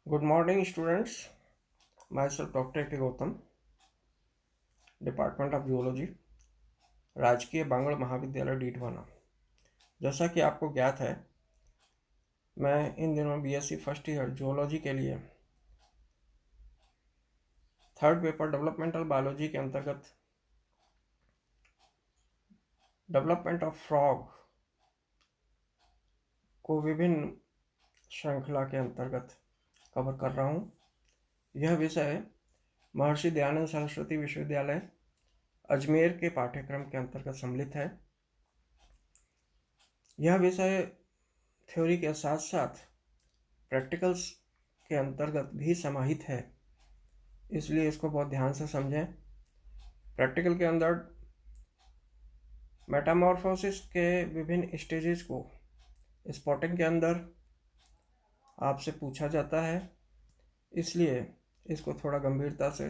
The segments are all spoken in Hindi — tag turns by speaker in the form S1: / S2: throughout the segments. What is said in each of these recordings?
S1: Good morning, students. Myself Dr. A.K. Gautam, department of zoology, राजकीय बांगड़ महाविद्यालय डीडवाना। जैसा कि आपको ज्ञात है, मैं इन दिनों बीएससी फर्स्ट ईयर जूलॉजी के लिए थर्ड पेपर डेवलपमेंटल बायोलॉजी के अंतर्गत डेवलपमेंट ऑफ फ्रॉग को विभिन्न श्रृंखला के अंतर्गत कवर कर रहा हूँ। यह विषय महर्षि दयानंद सरस्वती विश्वविद्यालय अजमेर के पाठ्यक्रम के अंतर्गत सम्मिलित है। यह विषय थ्योरी के साथ साथ प्रैक्टिकल्स के अंतर्गत भी समाहित है, इसलिए इसको बहुत ध्यान से समझें। प्रैक्टिकल के अंदर मेटामॉर्फोसिस के विभिन्न स्टेजेस को स्पॉटिंग के अंदर आपसे पूछा जाता है, इसलिए इसको थोड़ा गंभीरता से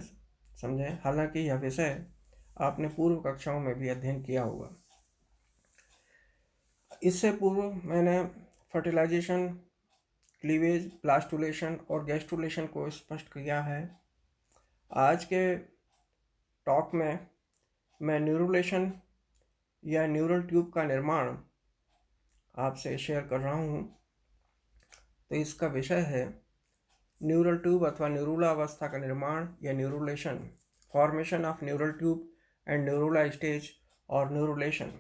S1: समझें। हालांकि यह विषय आपने पूर्व कक्षाओं में भी अध्ययन किया होगा। इससे पूर्व मैंने फर्टिलाइजेशन, क्लीवेज, प्लास्टुलेशन और गैस्ट्रुलेशन को स्पष्ट किया है। आज के टॉक में मैं न्यूरुलेशन या न्यूरल ट्यूब का निर्माण आपसे शेयर कर रहा हूँ। तो इसका विषय है न्यूरल ट्यूब अथवा न्यूरुला अवस्था का निर्माण या neurulation, formation of neural tube and neurula stage और न्यूरुलेशन।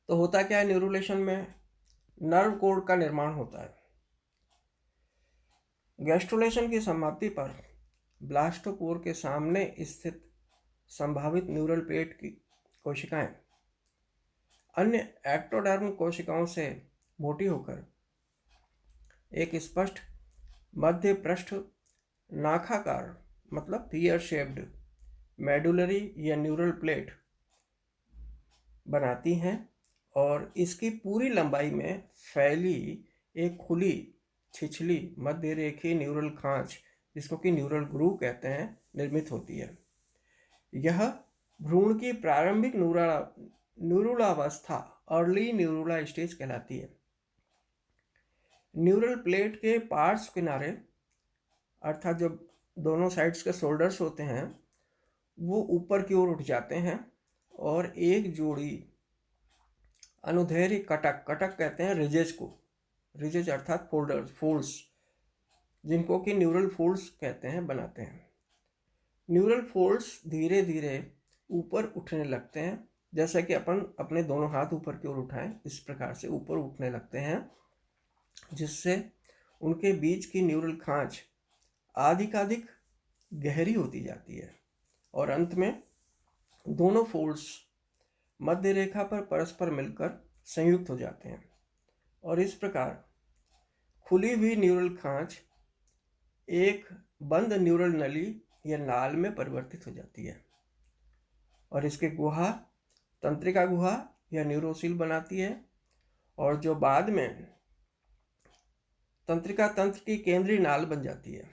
S1: तो होता क्या है, न्यूरुलेशन में नर्व कोड का निर्माण होता है। गैस्ट्रुलेशन की समाप्ति पर ब्लास्टोपोर के सामने स्थित संभावित न्यूरल प्लेट की कोशिकाएं अन्य एक्टोडर्म कोशिकाओं से मोटी होकर एक स्पष्ट मध्य पृष्ठ नाखाकार मतलब पियर शेप्ड मेडुलरी या न्यूरल प्लेट बनाती हैं और इसकी पूरी लंबाई में फैली एक खुली छिछली मध्य रेखीय न्यूरल खांच, जिसको कि न्यूरल ग्रूव कहते हैं, निर्मित होती है। यह भ्रूण की प्रारंभिक न्यूरुलावस्था, अर्ली न्यूरुला स्टेज कहलाती है। न्यूरल प्लेट के पार्श्व किनारे अर्थात जो दोनों साइड्स के शोल्डर्स होते हैं वो ऊपर की ओर उठ जाते हैं और एक जोड़ी अनुदैर्ध्य कटक कहते हैं रिजेज को, रिजेज अर्थात फोल्ड्स, जिनको कि न्यूरल फोल्ड्स कहते हैं, बनाते हैं। न्यूरल फोल्ड्स धीरे धीरे ऊपर उठने लगते हैं, जैसा कि अपन अपने दोनों हाथ ऊपर की ओर उठाएं, इस प्रकार से ऊपर उठने लगते हैं, जिससे उनके बीच की न्यूरल खांच अधिकाधिक गहरी होती जाती है और अंत में दोनों फोल्ड्स मध्य रेखा पर परस्पर मिलकर संयुक्त हो जाते हैं और इस प्रकार खुली हुई न्यूरल खांच एक बंद न्यूरल नली या नाल में परिवर्तित हो जाती है और इसके गुहा तंत्रिका गुहा या न्यूरोसील बनाती है और जो बाद में तंत्रिका तंत्र की केंद्रीय नाल बन जाती है।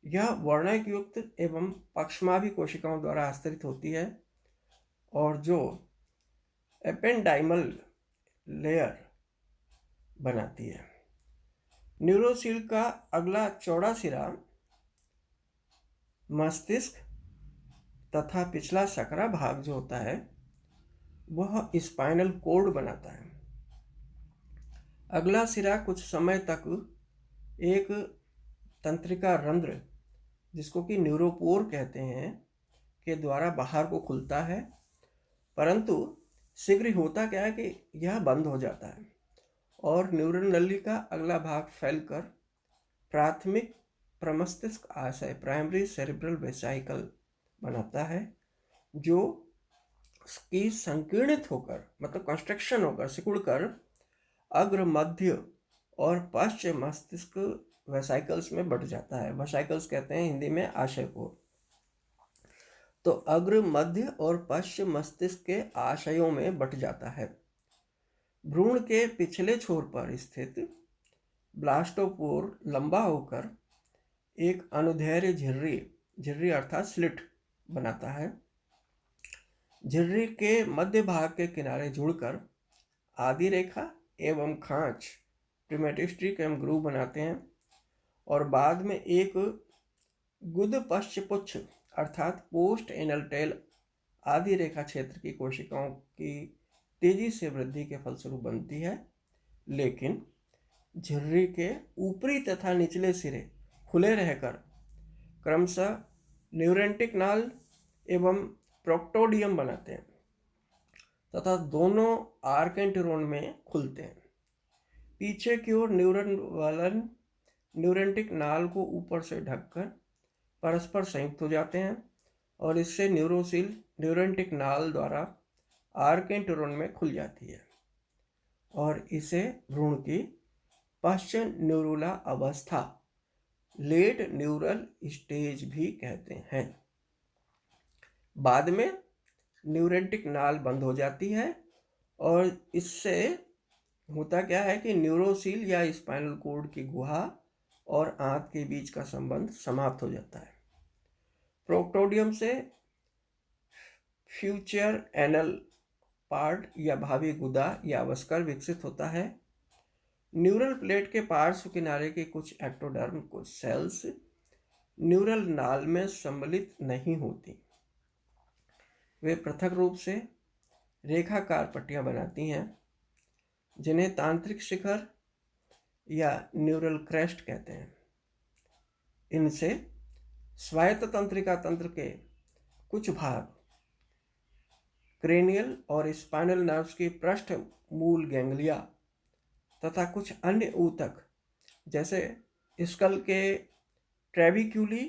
S1: यह वर्णक युक्त एवं पक्षमाभी कोशिकाओं द्वारा आस्तरित होती है और जो एपेंडाइमल लेयर बनाती है। न्यूरोसील का अगला चौड़ा सिरा मस्तिष्क तथा पिछला सकरा भाग जो होता है वह स्पाइनल कोर्ड बनाता है। अगला सिरा कुछ समय तक एक तंत्रिका रंध्र, जिसको कि न्यूरोपोर कहते हैं, के द्वारा बाहर को खुलता है, परंतु शीघ्र होता क्या है कि यह बंद हो जाता है और न्यूरल नली का अगला भाग फैलकर प्राथमिक प्रमस्तिष्क आशय, प्राइमरी सेरेब्रल वेसिकल बनाता है, जो की संकीर्णित होकर मतलब कंस्ट्रक्शन होकर सिकुड़कर अग्र, मध्य और पश्चिम मस्तिष्क वेसिकल्स में बढ़ जाता है। वेसिकल्स कहते हैं हिंदी में आशय को। तो अग्र, मध्य और पश्चिम मस्तिष्क के आशयों में बट जाता है। भ्रूण के पिछले छोर पर स्थित ब्लास्टोपोर लंबा होकर एक अनुदैर्ध्य झिर्री अर्थात स्लिट बनाता है। झिर्री के मध्य भाग के किनारे जुड़कर आदि रेखा एवं खांच प्रीमेटिस्ट्रिक एवं ग्रूव बनाते हैं। और बाद में एक गुदपश्चपुच्छ अर्थात पोस्ट एनल टेल आदि रेखा क्षेत्र की कोशिकाओं की तेजी से वृद्धि के फलस्वरूप बनती है। लेकिन झिर्री के ऊपरी तथा निचले सिरे खुले रहकर क्रमशः न्यूरेंटिक नाल एवं प्रोक्टोडियम बनाते हैं तथा दोनों आर्केंटिरोन में खुलते हैं। पीछे की ओर न्यूरेंटिक नाल को ऊपर से ढककर परस्पर संयुक्त हो जाते हैं और इससे न्यूरोसिल न्यूरेंटिक नाल द्वारा आर्केंटिरोन में खुल जाती है और इसे भ्रूण की पश्च न्यूरुला अवस्था लेट न्यूरल स्टेज भी कहते हैं। बाद में न्यूरेंटिक नाल बंद हो जाती है और इससे होता क्या है कि न्यूरोसिल या स्पाइनल कोड की गुहा और आंत के बीच का संबंध समाप्त हो जाता है। प्रोक्टोडियम से फ्यूचर एनल पार्ट या भावी गुदा या अवस्कर विकसित होता है। न्यूरल प्लेट के पार्श्व किनारे के कुछ एक्टोडर्म कुछ सेल्स न्यूरल नाल में सम्मिलित नहीं होती। वे पृथक रूप से रेखाकार पट्टियां बनाती हैं जिन्हें तांत्रिक शिखर या न्यूरल क्रेस्ट कहते हैं। इनसे स्वायत्त तंत्रिका तंत्र के कुछ भाग क्रेनियल और स्पाइनल नर्व्स की पृष्ठ मूल गैंग्लिया तथा कुछ अन्य ऊतक जैसे स्कल के ट्रेबिक्यूली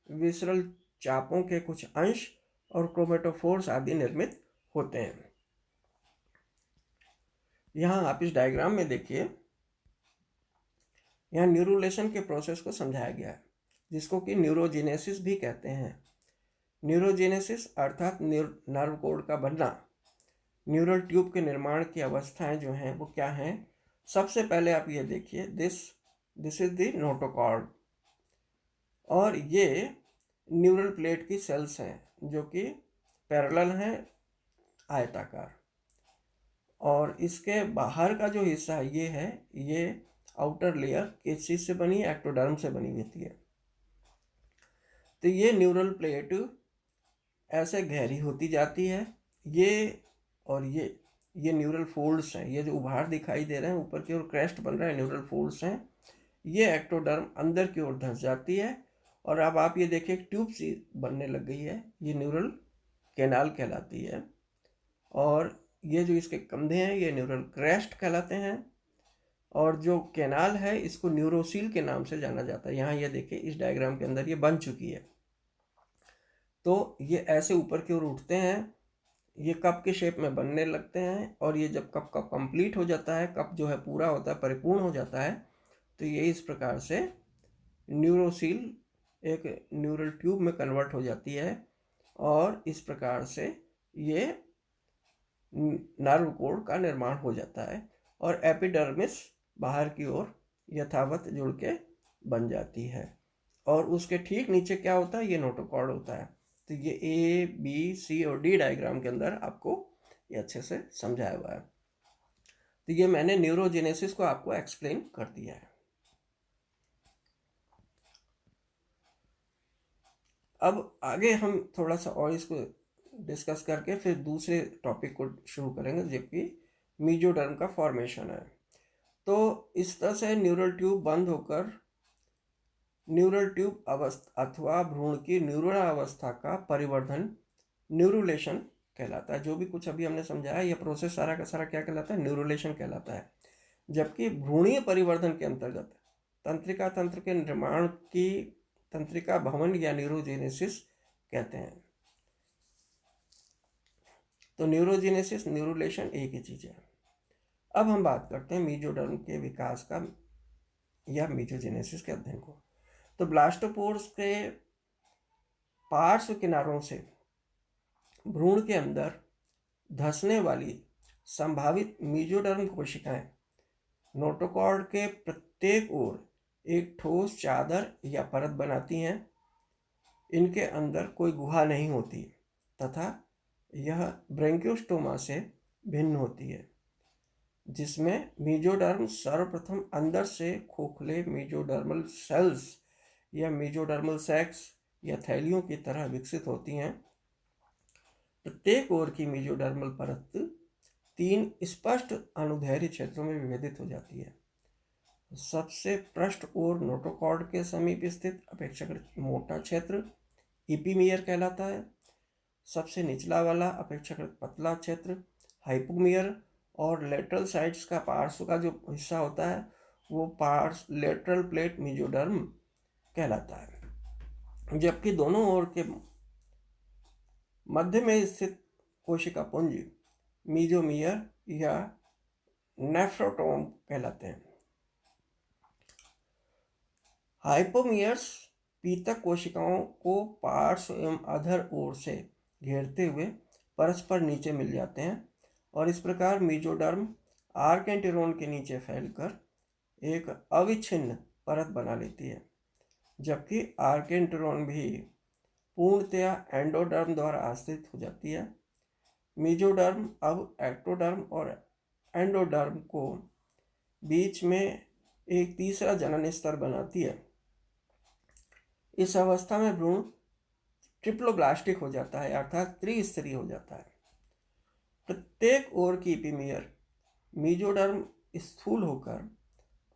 S1: विसरल चापों के कुछ अंश और क्रोमेटोफोर्स आदि निर्मित होते हैं। यहाँ आप इस डायग्राम में देखिए, यहाँ न्यूरोलेशन के प्रोसेस को समझाया गया है जिसको कि न्यूरोजेनेसिस भी कहते हैं। न्यूरोजेनेसिस अर्थात नर्व कोड का बनना। न्यूरल ट्यूब के निर्माण की अवस्थाएं जो हैं वो क्या हैं? सबसे पहले आप ये देखिए, दिस इज द नोटोकॉर्ड और ये न्यूरल प्लेट की सेल्स हैं जो कि पैरेलल हैं, आयताकार, और इसके बाहर का जो हिस्सा ये है ये आउटर लेयर किस चीज से बनी है? एक्टोडर्म से बनी होती है। तो ये न्यूरल प्लेट ऐसे गहरी होती जाती है। ये और ये न्यूरल फोल्ड्स हैं, ये जो उभार दिखाई दे रहे हैं ऊपर की ओर क्रेस्ट बन रहा है, न्यूरल फोल्ड्स हैं। ये एक्टोडर्म अंदर की ओर धंस जाती है और अब आप ये देखिए ट्यूब सी बनने लग गई है, ये न्यूरल कैनाल कहलाती है। और ये जो इसके कंधे हैं ये न्यूरल क्रेस्ट कहलाते हैं और जो कैनाल है इसको न्यूरोसील के नाम से जाना जाता है। यहाँ ये देखिए इस डायग्राम के अंदर ये बन चुकी है। तो ये ऐसे ऊपर की ओर उठते हैं, ये कप के शेप में बनने लगते हैं और ये जब कप कंप्लीट हो जाता है, कप जो है पूरा होता है, परिपूर्ण हो जाता है, तो ये इस प्रकार से न्यूरोसील एक न्यूरल ट्यूब में कन्वर्ट हो जाती है और इस प्रकार से ये नर्व कोड का निर्माण हो जाता है और एपिडर्मिस बाहर की ओर यथावत जुड़ के बन जाती है। और उसके ठीक नीचे क्या होता है? ये नोटोकॉर्ड होता है। तो ये ए बी सी और डी डायग्राम के अंदर आपको ये अच्छे से समझाया हुआ है। तो ये मैंने न्यूरोजेनेसिस को आपको एक्सप्लेन कर दिया है। अब आगे हम थोड़ा सा और इसको डिस्कस करके फिर दूसरे टॉपिक को शुरू करेंगे जबकि मीजोडर्म का फॉर्मेशन है। तो इस तरह से न्यूरल ट्यूब बंद होकर न्यूरल ट्यूब अवस्था अथवा भ्रूण की न्यूरल अवस्था का परिवर्धन न्यूरुलेशन कहलाता है। जो भी कुछ अभी हमने समझाया यह प्रोसेस सारा का सारा क्या कहलाता है? न्यूरुलेशन कहलाता है। जबकि भ्रूणीय परिवर्धन के अंतर्गत तंत्रिका तंत्र के निर्माण की तंत्रिका भवन या न्यूरोजेनेसिस कहते हैं। तो न्यूरोजेनेसिस न्यूरुलेशन एक ही चीज है। अब हम बात करते हैं मीजोडर्म के विकास का या मीजोजेनेसिस के अध्ययन को। तो ब्लास्टोपोर्स के पार्श्व किनारों से भ्रूण के अंदर धंसने वाली संभावित मीजोडर्म कोशिकाएं नोटोकॉर्ड के प्रत्येक ओर एक ठोस चादर या परत बनाती हैं। इनके अंदर कोई गुहा नहीं होती तथा यह ब्रैंकियोस्टोमा से भिन्न होती है। जिसमें मेसोडर्म सर्वप्रथम अंदर से खोखले मेसोडर्मल सेल्स या मेसोडर्मल सैक्स या थैलियों की तरह विकसित होती हैं। प्रत्येक ओर की मेसोडर्मल परत 3 स्पष्ट अनुदैर्ध्य क्षेत्रों में विभेदित हो जाती है। सबसे पृष्ठ ओर नोटोकॉर्ड के समीप स्थित अपेक्षाकृत मोटा क्षेत्र इपीमियर कहलाता है। सबसे निचला वाला अपेक्षाकृत पतला क्षेत्र हाइपोमियर, और लेटरल साइड्स का पार्श्व का जो हिस्सा होता है वो लेटरल प्लेट मेसोडर्म कहलाता है। जबकि दोनों ओर के मध्य में स्थित कोशिका पुंज मेसोमियर या नेफ्रोटोम कहलाते हैं। हाइपोमियर्स पीतक कोशिकाओं को पार्श्व एवं अधर ओर से घेरते हुए परस्पर नीचे मिल जाते हैं, और इस प्रकार मेसोडर्म आर्केंटेरोन के नीचे फैलकर एक अविच्छिन्न परत बना लेती है। जबकि आर्केंटेरोन भी पूर्णतया एंडोडर्म द्वारा आश्रित हो जाती है। मेसोडर्म अब एक्टोडर्म और एंडोडर्म को बीच में एक तीसरा जनन स्तर बनाती है। इस अवस्था में भ्रूण ट्रिप्लोब्लास्टिक हो जाता है, अर्थात त्रिस्तरीय हो जाता है। प्रत्येक ओर की एपीमियर मेसोडर्म स्थूल होकर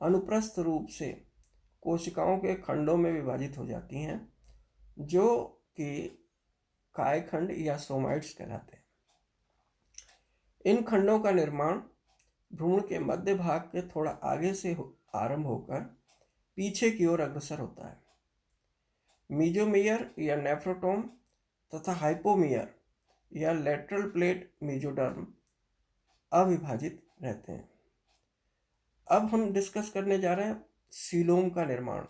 S1: अनुप्रस्थ रूप से कोशिकाओं के खंडों में विभाजित हो जाती हैं, जो कि कायखंड या सोमाइट्स कहलाते हैं। इन खंडों का निर्माण भ्रूण के मध्य भाग के थोड़ा आगे से आरंभ होकर पीछे की ओर अग्रसर होता है। मेसोमियर या नेफ्रोटोम तथा हाइपोमियर या लेटरल प्लेट मेसोडर्म अविभाजित रहते हैं। अब हम डिस्कस करने जा रहे हैं सीलोम का निर्माण।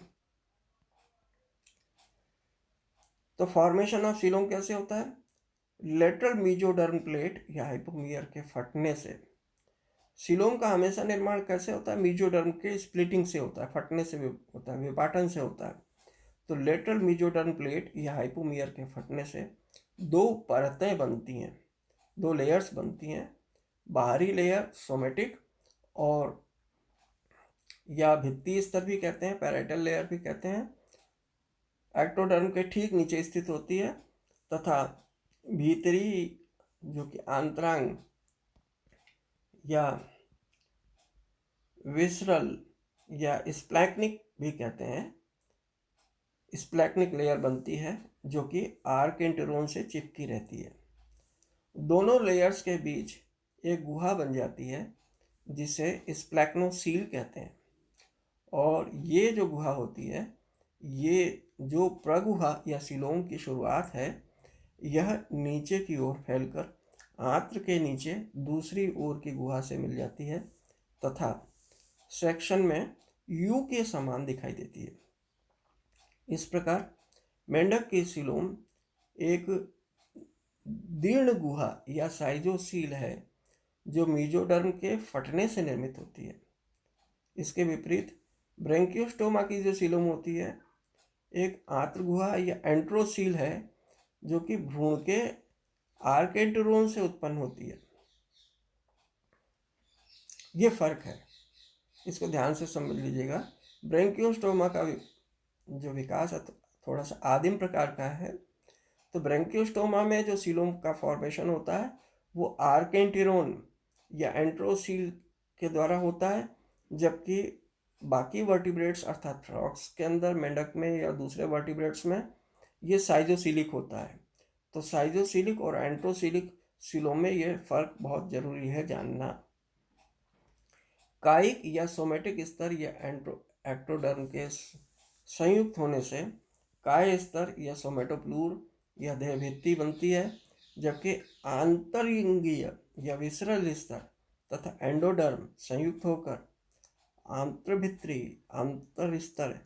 S1: तो फॉर्मेशन ऑफ सीलोम कैसे होता है? लेटरल मेसोडर्म प्लेट या हाइपोमियर के फटने से। सीलोम का हमेशा निर्माण कैसे होता है? मेसोडर्म के स्प्लिटिंग से होता है, फटने से होता है, विपाटन से होता है। तो लेटरल मेसोडर्म प्लेट या हाइपोमियर के फटने से 2 परतें बनती हैं, 2 लेयर्स बनती हैं। बाहरी लेयर सोमेटिक और या भित्ति स्तर भी कहते हैं, पैराइटल लेयर भी कहते हैं, एक्टोडर्म के ठीक नीचे स्थित होती है, तथा भीतरी जो कि आंतरांग या विसरल या स्प्लैक्निक भी कहते हैं, स्प्लैक्निक लेयर बनती है जो कि आर्केंटेरोन से चिपकी रहती है। दोनों लेयर्स के बीच एक गुहा बन जाती है जिसे स्प्लैक्नोसील कहते हैं, और ये जो गुहा होती है, ये जो प्रगुहा या सीलोम की शुरुआत है, यह नीचे की ओर फैलकर आंत्र के नीचे दूसरी ओर की गुहा से मिल जाती है तथा सेक्शन में यू के समान दिखाई देती है। इस प्रकार मेंढक की सीलोम एक दीर्ण गुहा या साइजोसील है जो मेसोडर्म के फटने से निर्मित होती है। इसके विपरीत ब्रैंकियोस्टोमा की जो सीलोम होती है एक आंत्र गुहा या एंट्रोसील है जो कि भ्रूण के आर्केंटेरोन से उत्पन्न होती है। ये फर्क है, इसको ध्यान से समझ लीजिएगा। ब्रैंकियोस्टोमा का जो विकास है थोड़ा सा आदिम प्रकार का है। तो ब्रैंकियोस्टोमा में जो सीलोम का फॉर्मेशन होता है वो आर्केंटेरोन या एंट्रोसील के द्वारा होता है, जबकि बाकी वर्टिब्रेट्स अर्थात फ्रॉग्स के अंदर, मेंढक में या दूसरे वर्टिब्रेट्स में ये साइजोसिलिक होता है। तो साइजोसिलिक और एंट्रोसिलिक सीलोम में ये फर्क बहुत जरूरी है जानना। कायिक या सोमेटिक स्तर या एक्टोडर्म के संयुक्त होने से काय स्तर या सोमेटोप्लूर या देहभित्ति बनती है, जबकि आंतरिंगीय या विसरल स्तर तथा एंडोडर्म संयुक्त होकर आंतरभित्री अंतर स्तर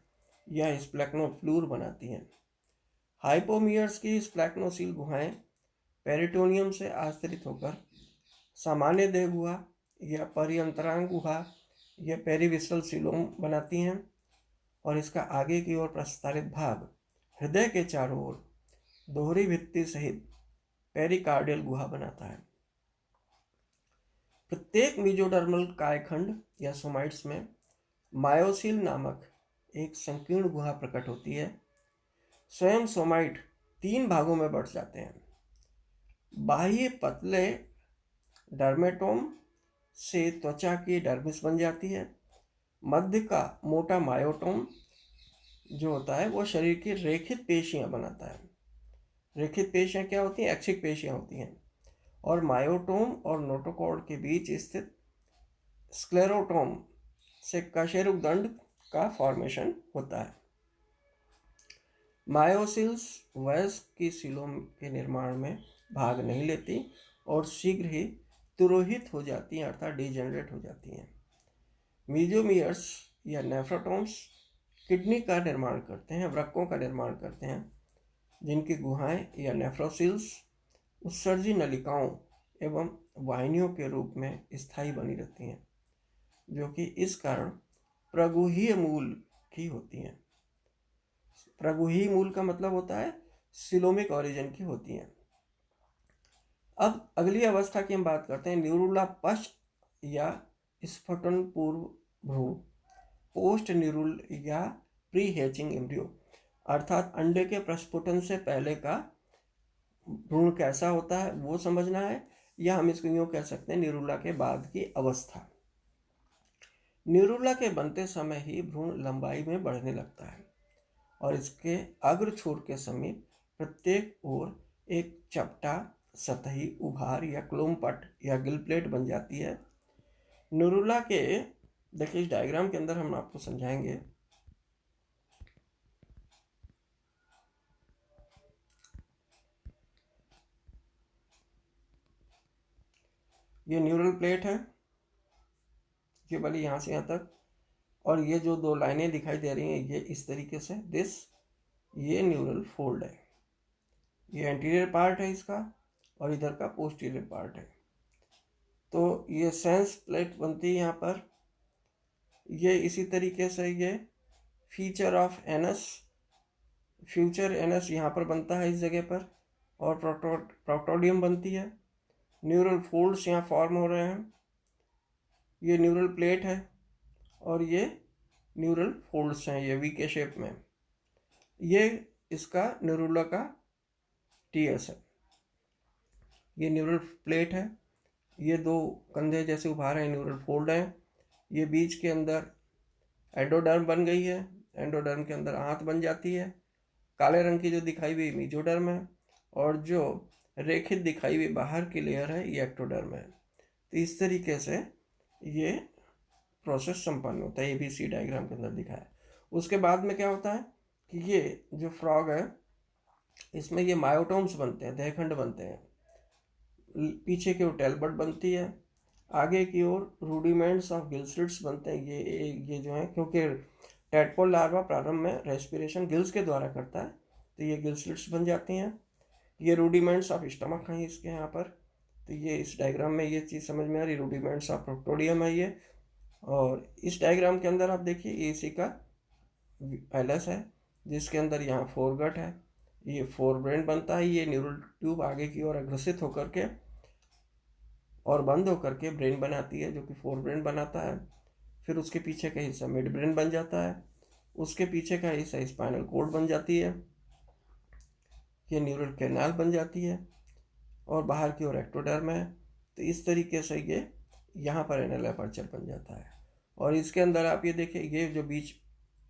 S1: या स्प्लैक्नोफ्लूर बनाती हैं। हाइपोमियर्स की स्प्लैक्नोसील गुहाएं पेरिटोनियम से आश्रित होकर सामान्य देह गुहा या परिअंतरांग गुहा या पेरिविसरल सीलोम बनाती हैं, और इसका आगे की ओर प्रस्तारित भाग हृदय के चारों ओर दोहरी भित्ति सहित पेरिकार्डियल गुहा बनाता है। प्रत्येक मेसोडर्मल कायखंड या सोमाइट्स में मायोसिल नामक एक संकीर्ण गुहा प्रकट होती है। स्वयं सोमाइट 3 भागों में बढ़ जाते हैं। बाह्य पतले डर्मेटोम से त्वचा की डर्मिस बन जाती है। मध्य का मोटा मायोटोम जो होता है वो शरीर की रेखित पेशियां बनाता है। रेखित पेशियां क्या होती हैं? ऐच्छिक पेशियां होती हैं। और मायोटोम और नोटोकॉर्ड के बीच स्थित स्क्लेरोटोम से कशेरुकदंड का फॉर्मेशन होता है। मायोसिल्स वयस्क की सीलों के निर्माण में भाग नहीं लेती और शीघ्र ही तुरोहित हो जाती हैं, अर्थात डिजेनरेट हो जाती हैं। मीजोमियर्स या नेफ्रोटोम्स किडनी का निर्माण करते हैं, वृक्कों का निर्माण करते हैं, जिनकी गुहाएं या नेफ्रोसिल्स उत्सर्जी नलिकाओं एवं वाहिनियों के रूप में स्थायी बनी रहती हैं, जो कि इस कारण प्रगुहीय मूल की होती हैं। प्रगुहीय मूल का मतलब होता है सिलोमिक ओरिजिन की होती हैं। अब अगली अवस्था की हम बात करते हैं, न्यूरुला पश्च या स्फुटन पूर्व भ्रूण, पोस्ट न्यूरुल या प्री हैचिंग एम्ब्रियो, अर्थात अंडे के प्रस्फुटन से पहले का भ्रूण कैसा होता है वो समझना है, या हम इसको यूँ कह सकते हैं न्यूरुला के बाद की अवस्था। न्यूरुला के बनते समय ही भ्रूण लंबाई में बढ़ने लगता है और इसके अग्र छोर के समीप प्रत्येक ओर एक चपटा सतही उभार या क्लोमपट या गिल प्लेट बन जाती है। न्यूरुला के देखिए इस डायग्राम के अंदर हम आपको समझाएंगे। ये न्यूरल प्लेट है, ये वाली यहाँ से यहाँ तक, और ये जो 2 लाइनें दिखाई दे रही हैं ये इस तरीके से ये न्यूरल फोल्ड है। ये एंटीरियर पार्ट है इसका और इधर का पोस्टीरियर पार्ट है। तो ये सेंस प्लेट बनती है यहाँ पर। ये इसी तरीके से ये feature of anus, future anus यहाँ पर बनता है इस जगह पर, और प्रोक्टोडियम बनती है। न्यूरल फोल्ड्स यहाँ फॉर्म हो रहे हैं। ये न्यूरल प्लेट है और ये न्यूरल फोल्ड्स हैं, ये वी के शेप में। ये इसका न्यूरुला का टीएस है। ये न्यूरल प्लेट है, ये 2 कंधे जैसे उभार हैं, न्यूरल फोल्ड हैं। ये बीच के अंदर एंडोडर्म बन गई है, एंडोडर्म के अंदर आंत बन जाती है। काले रंग की जो दिखाई हुई मेसोडर्म है, और जो रेखित दिखाई हुई बाहर की लेयर है ये एक्टोडर्म है। तो इस तरीके से ये प्रोसेस संपन्न होता है, ABC डायग्राम के अंदर दिखाया है। उसके बाद में क्या होता है कि ये जो फ्रॉग है इसमें ये मायोटोम्स बनते हैं, देहखंड बनते हैं। पीछे की ओर टेलबट बनती है, आगे की ओर रूडिमेंट्स ऑफ गिल स्लिट्स बनते हैं। ये जो है, क्योंकि टैडपोल लार्वा प्रारंभ में रेस्पिरेशन गिल्स के द्वारा करता है, तो ये गिल स्लिट्स बन जाती हैं। ये रूडिमेंट्स ऑफ स्टमक हैं इसके यहाँ पर। तो ये इस डायग्राम में ये चीज़ समझ में आ रही, रूडिमेंट्स ऑफ प्रोक्टोडियम है ये। और इस डायग्राम के अंदर आप देखिए ये इसी का पैलेस है, जिसके अंदर यहाँ फोरगट है, ये फोरब्रेन बनता है। ये न्यूरल ट्यूब आगे की ओर अग्रसित होकर के और बंद होकर के ब्रेन बनाती है, जो कि फोरब्रेन बनाता है। फिर उसके पीछे का हिस्सा मिड ब्रेन बन जाता है, उसके पीछे का हिस्सा स्पाइनल कॉर्ड बन जाती है, ये न्यूरल कैनाल बन जाती है, और बाहर की ओर एक्टोडर्म है। तो इस तरीके से ये यहाँ पर एनल अपर्चर बन जाता है। और इसके अंदर आप ये देखिए, ये जो बीच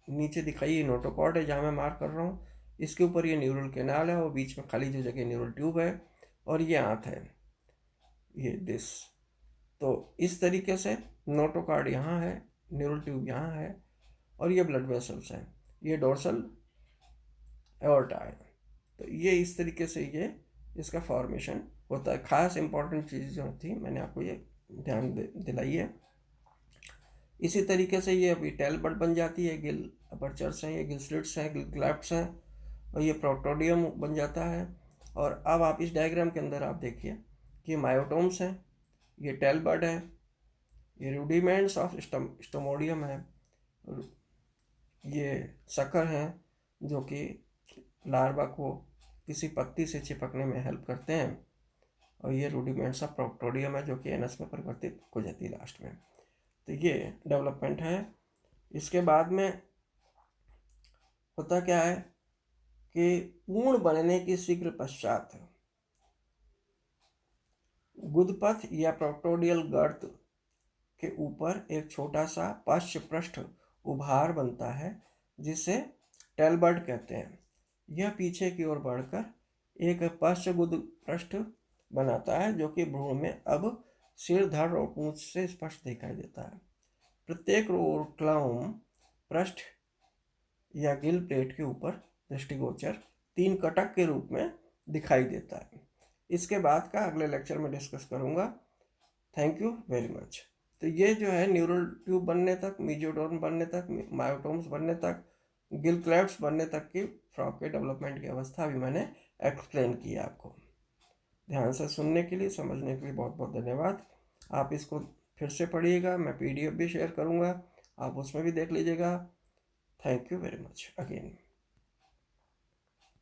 S1: नीचे दिखाई ये नोटोकॉर्ड है जहाँ मैं मार्क कर रहा हूँ, इसके ऊपर ये न्यूरल कैनाल है और बीच में खाली जो जगह न्यूरल ट्यूब है, और ये आंत है, ये दिस। तो इस तरीके से नोटोकॉर्ड यहाँ है, न्यूरल ट्यूब यहाँ है, और ये ब्लड वेसल्स हैं, ये डोर्सल एओर्टा है। तो ये इस तरीके से ये इसका फॉर्मेशन होता है। खास इंपॉर्टेंट चीज़ जो थी मैंने आपको ये ध्यान दिलाई है। इसी तरीके से ये अभी टेल बड बन जाती है, गिल अपर्चर्स हैं, ये गिल स्लिट्स हैं, गिल क्लैप्स हैं, और ये प्रोक्टोडियम बन जाता है। और अब आप इस डायग्राम के अंदर आप देखिए कि मायोटोम्स हैं, ये टेल बड है, ये रूडिमेंट्स ऑफ स्टोमोडियम है, ये शक्कर हैं जो कि लार्वा को किसी पत्ती से चिपकने में हेल्प करते हैं, और ये रूडिमेंट्स ऑफ प्रोक्टोडियम है जो कि एनस में परिवर्तित हो जाती है लास्ट में। तो ये डेवलपमेंट है। इसके बाद में होता क्या है कि पूर्ण बनने की शीघ्र पश्चात गुदपथ या प्रोक्टोडियल गर्त के ऊपर एक छोटा सा पार्श्व पृष्ठ उभार बनता है जिसे टेलबर्ड कहते हैं। यह पीछे की ओर बढ़कर एक पार्श्व गुद पृष्ठ बनाता है जो कि भ्रूण में अब सिर, धड़ और पूंछ से स्पष्ट दिखाई देता है। प्रत्येक रोक्लाउम पृष्ठ या गिल प्लेट के ऊपर दृष्टिगोचर 3 कटक के रूप में दिखाई देता है। इसके बाद का अगले लेक्चर में डिस्कस करूंगा। Thank you very much. तो ये जो है न्यूरल ट्यूब बनने तक, मेसोडर्म बनने तक, मायोटोम्स बनने तक, गिल क्लेफ्ट्स बनने तक की फ्रॉग के डेवलपमेंट की अवस्था अभी मैंने एक्सप्लेन किया आपको। ध्यान से सुनने के लिए, समझने के लिए बहुत बहुत धन्यवाद। आप इसको फिर से पढ़िएगा, मैं PDF भी शेयर करूँगा, आप उसमें भी देख लीजिएगा। Thank you very much again.